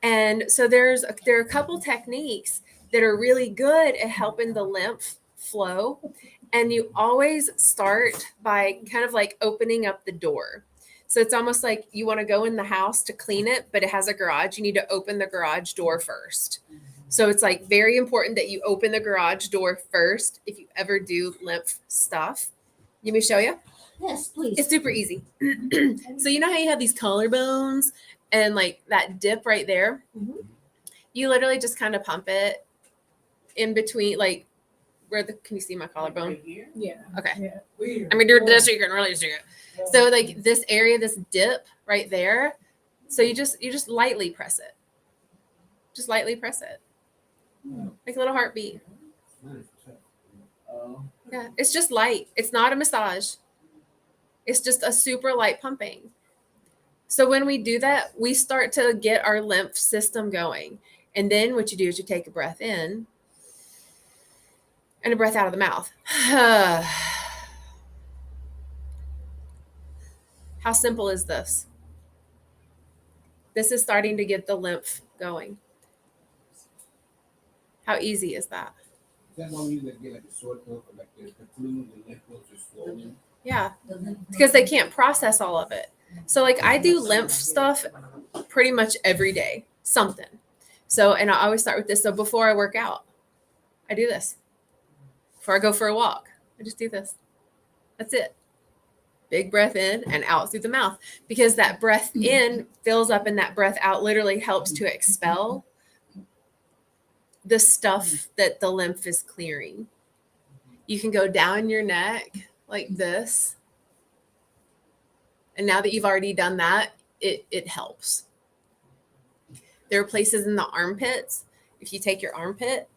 And so there are a couple techniques that are really good at helping the lymph flow. And you always start by kind of like opening up the door. So it's almost like you want to go in the house to clean it, but it has a garage. You need to open the garage door first. So it's like very important that you open the garage door first if you ever do lymph stuff. Let me show you. Yes, please. It's super easy. So you know how you have these collarbones and like that dip right there? Mhm. You literally just kind of pump it in between, like can you see my collarbone? Right here. Yeah. Okay. Yeah. I mean, do this so you can really see it. So like this area, this dip right there. So you just lightly press it. Just lightly press it. Like a little heartbeat. Oh. Yeah. It's just light. It's not a massage. It's just a super light pumping. So when we do that, we start to get our lymph system going. And then what you do is you take a breath in and a breath out of the mouth. How simple is this? This is starting to get the lymph going. How easy is that? Is that why you get like a sore throat or like the flu, the lymph nodes are swollen? Yeah, because they can't process all of it. So like I do lymph stuff pretty much every day, something. So, and I always start with this. So before I work out, I do this. Before I go for a walk, I just do this. That's it. Big breath in and out through the mouth, because that breath in fills up and that breath out literally helps to expel the stuff that the lymph is clearing. You can go down your neck like this. And now that you've already done that, it helps. There are places in the armpits. If you take your armpit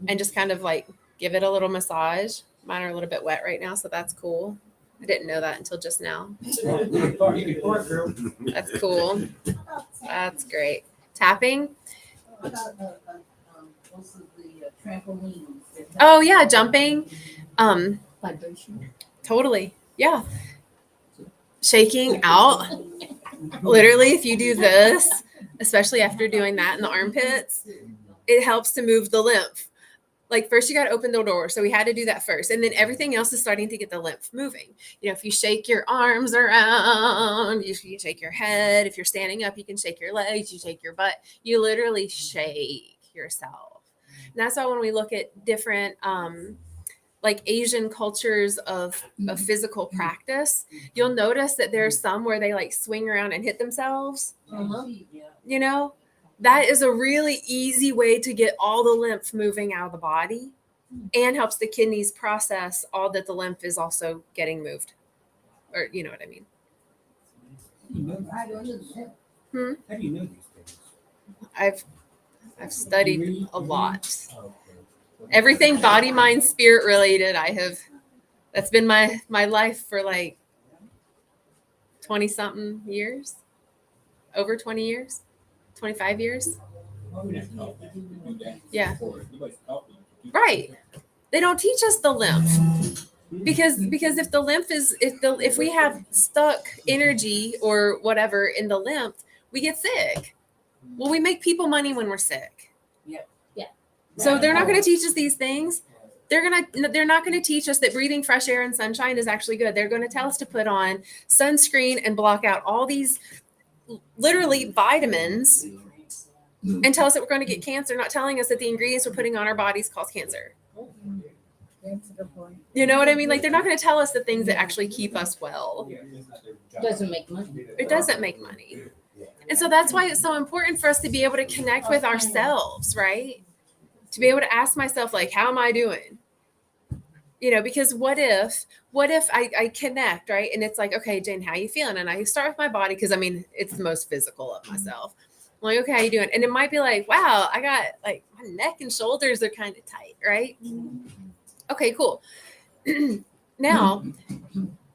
and just kind of like give it a little massage. Mine are a little bit wet right now, so that's cool. I didn't know that until just now. That's cool. That's great. Tapping. Trampolines. Oh yeah, jumping. Vibration. Totally. Yeah. Shaking out. Literally, if you do this, especially after doing that in the armpits, it helps to move the lymph. Like first you got to open the door. So we had to do that first. And then everything else is starting to get the lymph moving. You know, if you shake your arms around, you shake your head. If you're standing up, you can shake your legs, you shake your butt. You literally shake yourself. And that's why when we look at different like Asian cultures of physical practice, you'll notice that there's some where they like swing around and hit themselves. You know, that is a really easy way to get all the lymph moving out of the body and helps the kidneys process all that the lymph is also getting moved. Or you know what I mean? How do you know these things? I've studied a lot. Everything body, mind, spirit related. That's been my life for like 20 something years, over 20 years, 25 years. Yeah. Right. They don't teach us the lymph because if the lymph is, if we have stuck energy or whatever in the lymph, we get sick. Well, we make people money when we're sick. So they're not going to teach us these things. They're not going to teach us that breathing fresh air and sunshine is actually good. They're going to tell us to put on sunscreen and block out all these literally vitamins and tell us that we're going to get cancer, not telling us that the ingredients we're putting on our bodies cause cancer. That's a good point. You know what I mean? Like they're not going to tell us the things that actually keep us well. Doesn't make money. It doesn't make money. And so that's why it's so important for us to be able to connect with ourselves, right? To be able to ask myself, like, how am I doing? You know, because what if I connect, right? And it's like, okay, Jane, how you feeling? And I start with my body because I mean, it's the most physical of myself. I'm like, okay, how you doing? And it might be like, wow, I got like my neck and shoulders are kind of tight, right? Okay, cool. Now,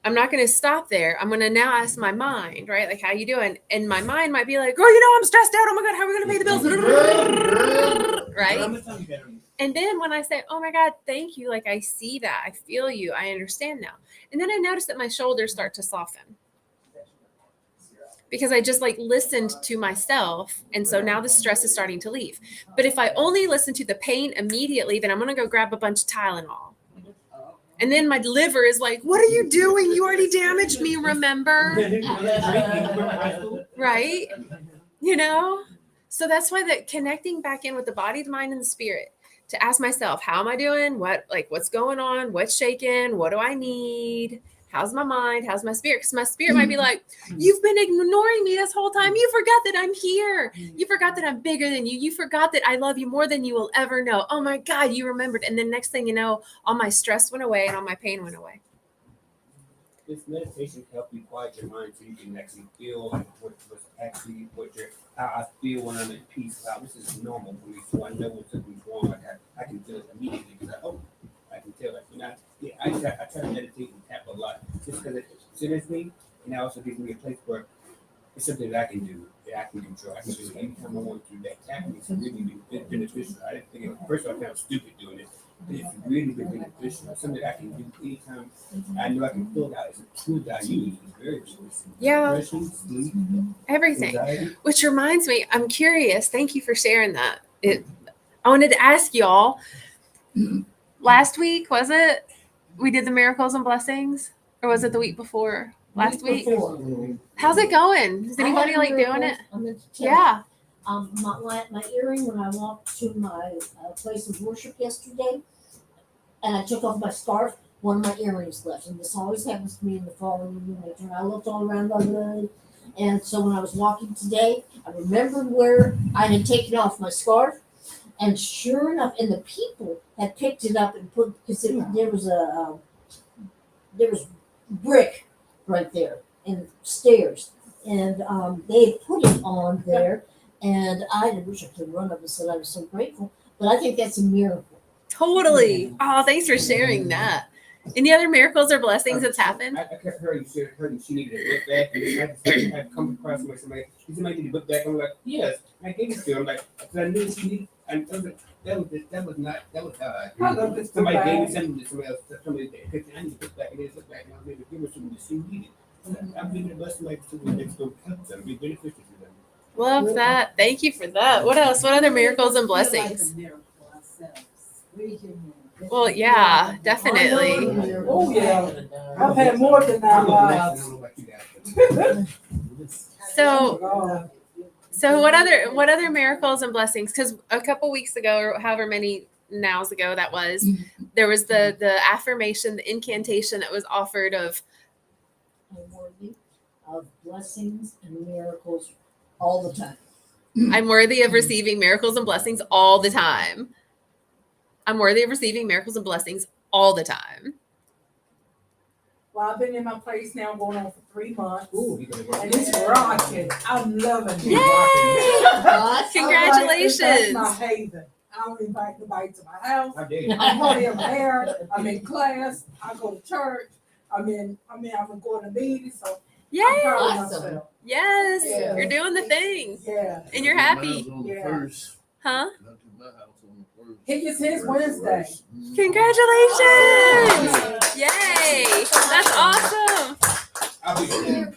I'm not going to stop there. I'm going to now ask my mind, right? Like, how you doing? And my mind might be like, oh, you know, I'm stressed out. Oh my God, how are we going to pay the bills? Right? And then when I say, oh my God, thank you. Like, I see that. I feel you. I understand now. And then I notice that my shoulders start to soften because I just like listened to myself. And so now the stress is starting to leave. But if I only listen to the pain immediately, then I'm going to go grab a bunch of Tylenol. And then my liver is like, what are you doing? You already damaged me, remember? Right? You know? So that's why that connecting back in with the body, the mind, and the spirit to ask myself, how am I doing? What's going on? What's shaking? What do I need? How's my mind? How's my spirit? Because my spirit might be like, you've been ignoring me this whole time. You forgot that I'm here. You forgot that I'm bigger than you. You forgot that I love you more than you will ever know. Oh my God, you remembered. And then next thing you know, all my stress went away and all my pain went away. This meditation can help you quiet your mind so you can actually feel like how I feel when I'm at peace. Wow, this is normal for me, so I know when something's wrong. Like I can feel it immediately because I can tell it. I try to meditate and tap a lot just because it centers me, and it also gives me a place where it's something that I can do, that I can control. I can do it anytime I want to. That tapping is really beneficial. I didn't think at first I found stupid doing it, but it's really beneficial. It's something that I can do anytime I know I can feel it out. It's a tool that I use. It's very beneficial. Yeah. Depression, sleep, Everything. anxiety. Which reminds me, I'm curious. Thank you for sharing that. I wanted to ask y'all, last week, was it? We did the miracles and blessings? Or was it the week before? Last week? How's it going? Is anybody like doing it? Yeah. My earring when I walked to my place of worship yesterday, and I took off my scarf, one of my earrings left. And this always happens to me in the fall and in the winter. I looked all around the hood. And so when I was walking today, I remembered where I had taken off my scarf. And sure enough, and the people had picked it up and put, because there was brick right there and stairs. And they had put it on there. And I wish I could run up and said I was so grateful. But I think that's a miracle. Totally. Oh, thanks for sharing that. Any other miracles or blessings that's happened? I kept hearing she needed a book bag, and I had come across somebody. She said, "I need a book bag." I'm like, "Yes." And I gave it to her. I'm like, because I knew she needed. And I was like, that was I love this book somebody gave me bag. something to somebody else. Somebody said, I need a book bag, and it's a book bag, and I was able to give her something that she needed. I'm giving it to somebody that's going to help them, be beneficial to them. Love that. Thank you for that. What else? What other miracles and blessings? Well, yeah, definitely. Oh, yeah. I've had more than that. I don't know about you guys. So, so what other miracles and blessings? Because a couple weeks ago, or however many nows ago that was, there was the affirmation, the incantation that was offered of I'm worthy of blessings and miracles all the time. I'm worthy of receiving miracles and blessings all the time. I'm worthy of receiving miracles and blessings all the time. Well, I've been in my place now going on for 3 months. Ooh, you better work. And it's rocking. I'm loving it. Yay! Congratulations. That's my haven. I don't invite nobody to my house. How dare you? I'm hardly ever there. I'm in class. I go to church. I'm going to meetings. So Yay! I'm proud of Awesome. myself. Yes, Yeah. you're doing the thing, Yeah. and you're happy, Yeah. huh? He gets his Wednesday. Congratulations! Yay! That's awesome. I'll be there.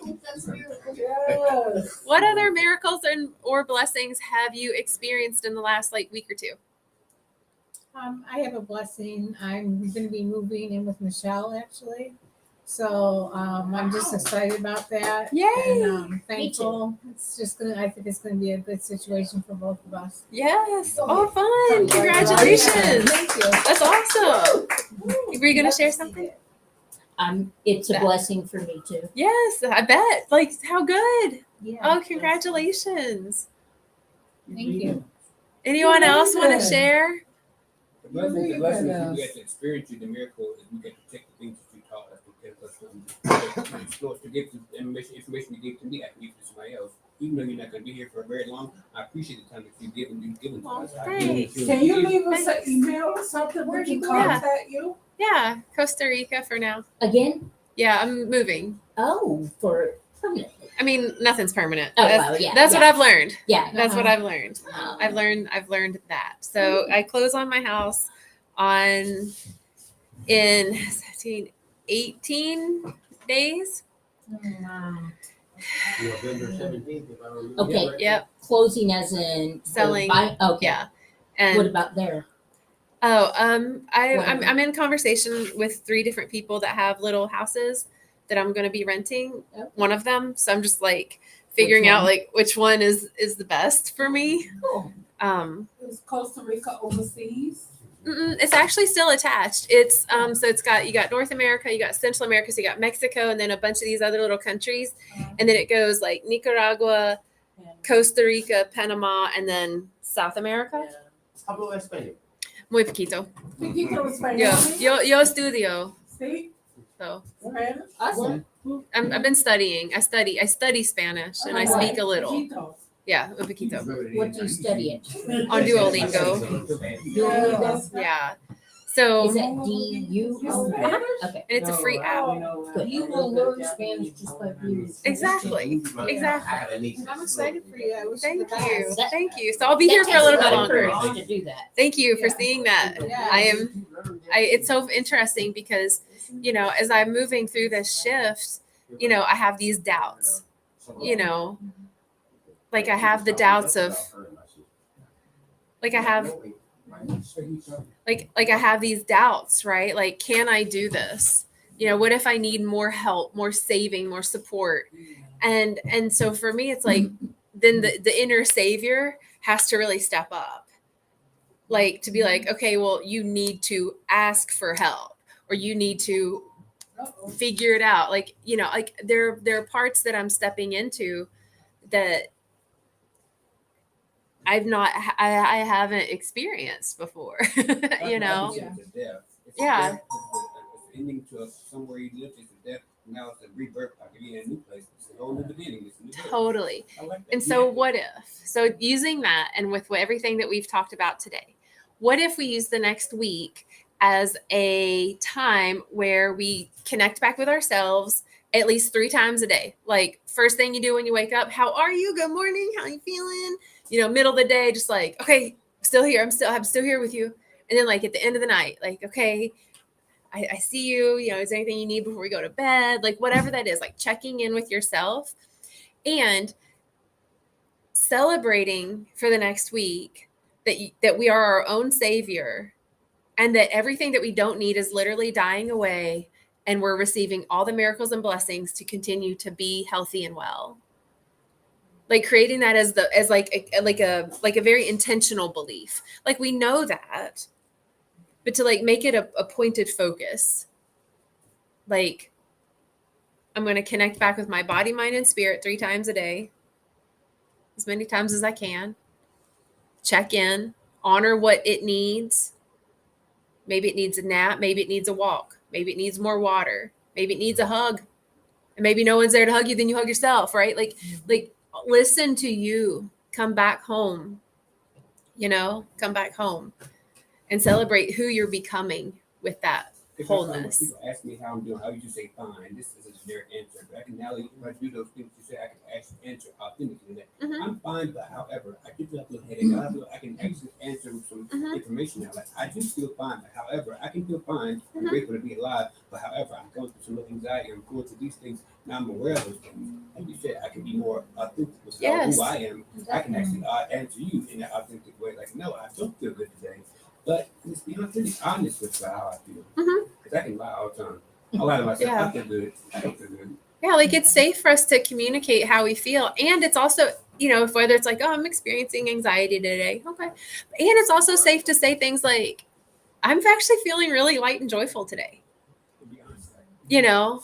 Yes. What other miracles or blessings have you experienced in the last week or two? I have a blessing. I'm going to be moving in with Michelle actually. So I'm just excited about that. Yay! And thankful. It's just I think it's gonna be a good situation for both of us. Yes. Oh, fun! Congratulations! Thank you. That's awesome. Were you gonna share something? It's a blessing for me too. Yes, I bet. How good! Yeah. Oh, congratulations! Thank you. Anyone else want to share? The blessing is we get to experience you. The miracle is we get to take the things that you taught us to take us to give the information you gave to me. I can give to somebody else. Even though you're not going to be here for very long, I appreciate the time that you've given to us. Thanks. Can you leave us an email or something? We can contact you. Yeah, Costa Rica for now. Again? Yeah, I'm moving. Oh, for permanently. I mean, nothing's permanent. Oh, that's well, yeah, that's what yeah. I've learned. Yeah. That's what I've learned. Oh. I've learned that. So I close on my house in 18 days. November 17th, if I remember. Okay. right. Yep. Closing as in Selling. Okay. Yeah. What And about there? I'm in conversation with 3 different people that have little houses that I'm going to be renting Okay. one of them. So I'm just figuring out which one is the best for me. Cool. Is Costa Rica overseas? It's actually still attached. It's so you got North America, you got Central America, so you got Mexico, and then a bunch of these other little countries, and then it goes Nicaragua, Costa Rica, Panama, and then South America. Hablo español. Muy poquito. Poquito español. Yo estudio. See? So Spanish? Awesome. I've been studying. I study Spanish and I speak a little. Poquito. Yeah, un poquito. What do you study it? On Duolingo. Yes. Yeah. So Is that DU? Okay. it's a free app. You will learn Spanish just by being. Exactly. I'm excited for you. I wish you the Thank you. best. Thank you. So I'll be here for a little bit longer. To do that. Thank you for Yeah. seeing that. Yeah. It's so interesting because, as I'm moving through this shift, I have these doubts, I have the doubts of, I have these doubts, right? Can I do this? What if I need more help, more saving, more support? And so for me, it's then the inner savior has to really step up, to be okay, well, you need to ask for help. or you need to figure it out. Like, you know, like there are parts that I'm stepping into that I haven't experienced before, you know? It's a death. It's a Yeah. death. It's an ending to somewhere you lived. It's a death. Now it's a rebirth. I can be in a new place. It's a whole new beginning. It's a new birth. Totally. I like that. And so what if, so using that and with everything that we've talked about today, what if we use the next week as a time where we connect back with ourselves at least 3 times a day? Like first thing you do when you wake up, how are you? Good morning. How you feeling? You know, middle of the day, just like, okay, still here. I'm still here with you. And then like at the end of the night, like, okay, I see you, you know, is there anything you need before we go to bed? Like whatever that is, like checking in with yourself and celebrating for the next week that we are our own savior and that everything that we don't need is literally dying away and we're receiving all the miracles and blessings to continue to be healthy and well. Like creating that as a very intentional belief. Like we know that, but to like make it a pointed focus. Like I'm going to connect back with my body, mind, and spirit 3 times a day, as many times as I can. Check in, honor what it needs. Maybe it needs a nap. Maybe it needs a walk. Maybe it needs more water. Maybe it needs a hug. And maybe no one's there to hug you, then you hug yourself, right? Like listen to you. Come back home. You know, come back home and celebrate who you're becoming with that If wholeness. People ask me how I'm doing, I usually say fine. This is a generic answer, but I can now when I do those things you say, I can actually answer authentically. That Mhm. I'm fine, but however, I get that little headache. I can actually answer with some Mhm. information now. Like I do feel fine, but however, I can feel fine. I'm Mhm. grateful to be alive, but however, I'm going through some anxiety. I'm going through these things. Now I'm aware of those things. Like you said, I can be more authentic with Yes. who I am. I can actually answer you in an authentic way. Like, no, I don't feel good today. But let's be honest with how I feel. Mhm. Because I can lie all the time. I lie to myself. Yeah. I feel good. I don't feel good. Yeah, like it's safe for us to communicate how we feel. And it's also, you know, if whether it's like, oh, I'm experiencing anxiety today. Okay. And it's also safe to say things like, I'm actually feeling really light and joyful today. To be honest. You know?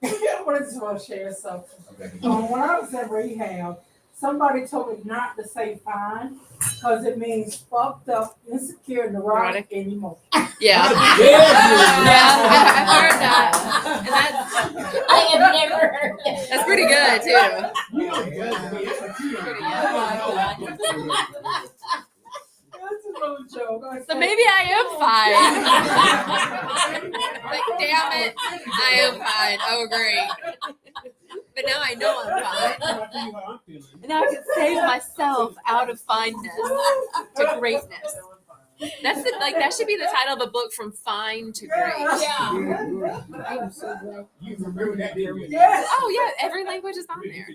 I wanted to share something. Okay. When I was at rehab, somebody told me not to say fine because it means fucked up, insecure, neurotic, and emotional. Yeah. Yeah. I've heard that. And that's, I have never heard that. that's pretty good too. You know, it does to me. It's a key. That's a little joke. So maybe I am fine. Like, damn it, I am fine. Oh, great. But now I know I'm fine. I'll tell you how I'm feeling. And now I can save myself out of fineness to greatness. That's the, like that should be the title of the book, From Fine to Great. I am so glad. You remember that, didn't you? Yes. Oh yeah, every language is on there.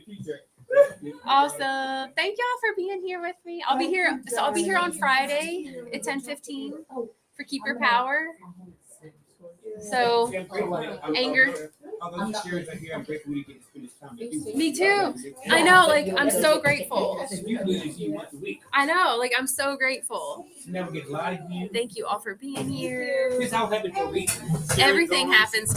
Awesome. Thank y'all for being here with me. I'll be here. So I'll be here on Friday at 10:15 for Keep Your Power. So anger. Although you share it here, I'm grateful we get to spend this time with you. Me too. I know. Like I'm so grateful. You do this once a week. I know. Like I'm so grateful. You never get a lot of you. Thank you all for being here. This all happened for a week. Everything happens